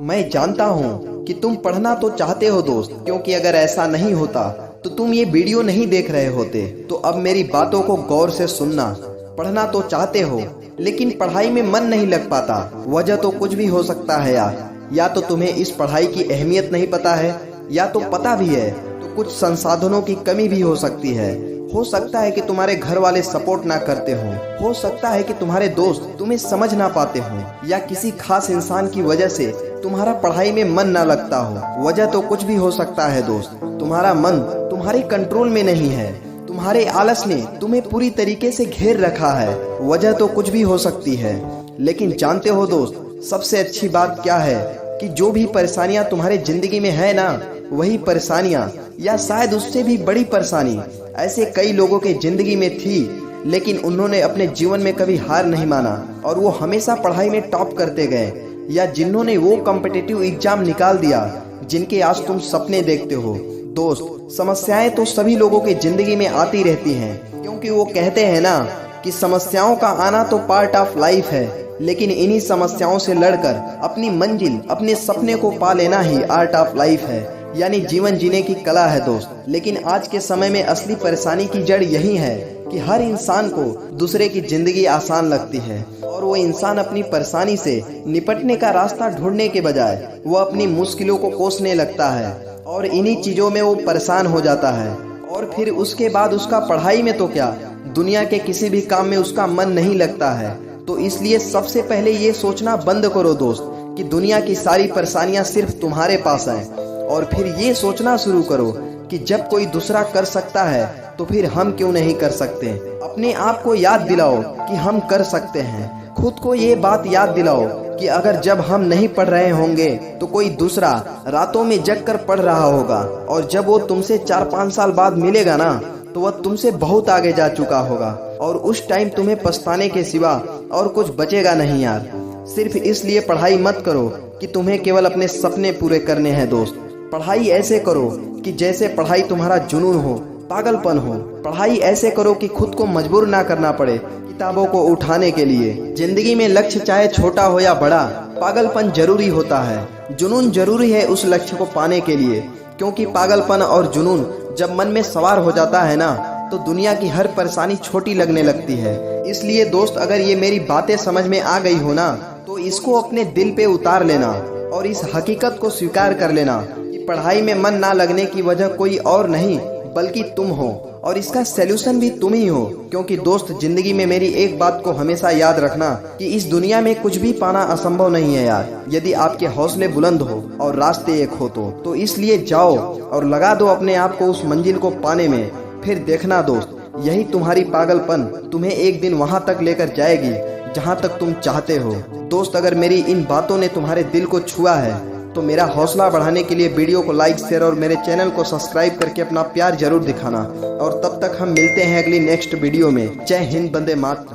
मैं जानता हूँ कि तुम पढ़ना तो चाहते हो दोस्त, क्योंकि अगर ऐसा नहीं होता तो तुम ये वीडियो नहीं देख रहे होते। तो अब मेरी बातों को गौर से सुनना। पढ़ना तो चाहते हो लेकिन पढ़ाई में मन नहीं लग पाता। वजह तो कुछ भी हो सकता है यार। या तो तुम्हें इस पढ़ाई की अहमियत नहीं पता है, या तो पता भी है तो कुछ संसाधनों की कमी भी हो सकती है। हो सकता है कि तुम्हारे घर वाले सपोर्ट ना करते हो सकता है कि तुम्हारे दोस्त तुम्हें समझ ना पाते हो, या किसी खास इंसान की वजह से तुम्हारा पढ़ाई में मन ना लगता हो। वजह तो कुछ भी हो सकता है दोस्त। तुम्हारा मन तुम्हारे कंट्रोल में नहीं है। तुम्हारे आलस ने तुम्हें पूरी तरीके से घेर रखा है। वजह तो कुछ भी हो सकती है, लेकिन जानते हो दोस्त, सबसे अच्छी बात क्या है कि जो भी परेशानियां तुम्हारे जिंदगी में है ना, वही परेशानियां या शायद उससे भी बड़ी परेशानी ऐसे कई लोगों के जिंदगी में थी, लेकिन उन्होंने अपने जीवन में कभी हार नहीं माना और वो हमेशा पढ़ाई में टॉप करते गए। या जिन्होंने वो कॉम्पिटिटिव एग्जाम निकाल दिया जिनके आज तुम सपने देखते हो। दोस्त, समस्याएं तो सभी लोगों के जिंदगी में आती रहती हैं, क्योंकि वो कहते हैं ना कि समस्याओं का आना तो पार्ट ऑफ लाइफ है, लेकिन इन्हीं समस्याओं से लड़कर अपनी मंजिल, अपने सपने को पा लेना ही आर्ट ऑफ लाइफ है, यानी जीवन जीने की कला है दोस्त। लेकिन आज के समय में असली परेशानी की जड़ यही है कि हर इंसान को दूसरे की जिंदगी आसान लगती है और वो इंसान अपनी परेशानी से निपटने का रास्ता ढूंढने के बजाय वो अपनी मुश्किलों को कोसने लगता है और इन्हीं चीजों में वो परेशान हो जाता है। और फिर उसके बाद उसका पढ़ाई में तो क्या, दुनिया के किसी भी काम में उसका मन नहीं लगता है। तो इसलिए सबसे पहले ये सोचना बंद करो दोस्त कि दुनिया की सारी परेशानियां सिर्फ तुम्हारे पास हैं, और फिर ये सोचना शुरू करो कि जब कोई दूसरा कर सकता है तो फिर हम क्यों नहीं कर सकते। अपने आप को याद दिलाओ कि हम कर सकते हैं। खुद को ये बात याद दिलाओ कि अगर जब हम नहीं पढ़ रहे होंगे तो कोई दूसरा रातों में जग कर पढ़ रहा होगा, और जब वो तुमसे 4-5 साल बाद मिलेगा ना, तो वह तुमसे बहुत आगे जा चुका होगा और उस टाइम तुम्हें पछताने के सिवा और कुछ बचेगा नहीं यार। सिर्फ इसलिए पढ़ाई मत करो कि तुम्हें केवल अपने सपने पूरे करने हैं दोस्त। पढ़ाई ऐसे करो कि जैसे पढ़ाई तुम्हारा जुनून हो, पागलपन हो। पढ़ाई ऐसे करो कि खुद को मजबूर ना करना पड़े किताबों को उठाने के लिए। जिंदगी में लक्ष्य चाहे छोटा हो या बड़ा, पागलपन जरूरी होता है। जुनून जरूरी है उस लक्ष्य को पाने के लिए, क्योंकि पागलपन और जुनून जब मन में सवार हो जाता है ना, तो दुनिया की हर परेशानी छोटी लगने लगती है। इसलिए दोस्त, अगर ये मेरी बातें समझ में आ गई हो ना, तो इसको अपने दिल पे उतार लेना और इस हकीकत को स्वीकार कर लेना कि पढ़ाई में मन ना लगने की वजह कोई और नहीं बल्कि तुम हो, और इसका सलूशन भी तुम ही हो। क्योंकि दोस्त, जिंदगी में मेरी एक बात को हमेशा याद रखना कि इस दुनिया में कुछ भी पाना असंभव नहीं है यार, यदि आपके हौसले बुलंद हो और रास्ते एक हो तो इसलिए जाओ और लगा दो अपने आप को उस मंजिल को पाने में। फिर देखना दोस्त, यही तुम्हारी पागलपन तुम्हें एक दिन वहां तक लेकर जाएगी जहां तक तुम चाहते हो। दोस्त, अगर मेरी इन बातों ने तुम्हारे दिल को छुआ है तो मेरा हौसला बढ़ाने के लिए वीडियो को लाइक, शेयर और मेरे चैनल को सब्सक्राइब करके अपना प्यार जरूर दिखाना। और तब तक हम मिलते हैं अगली नेक्स्ट वीडियो में। जय हिंद, वंदे मातरम।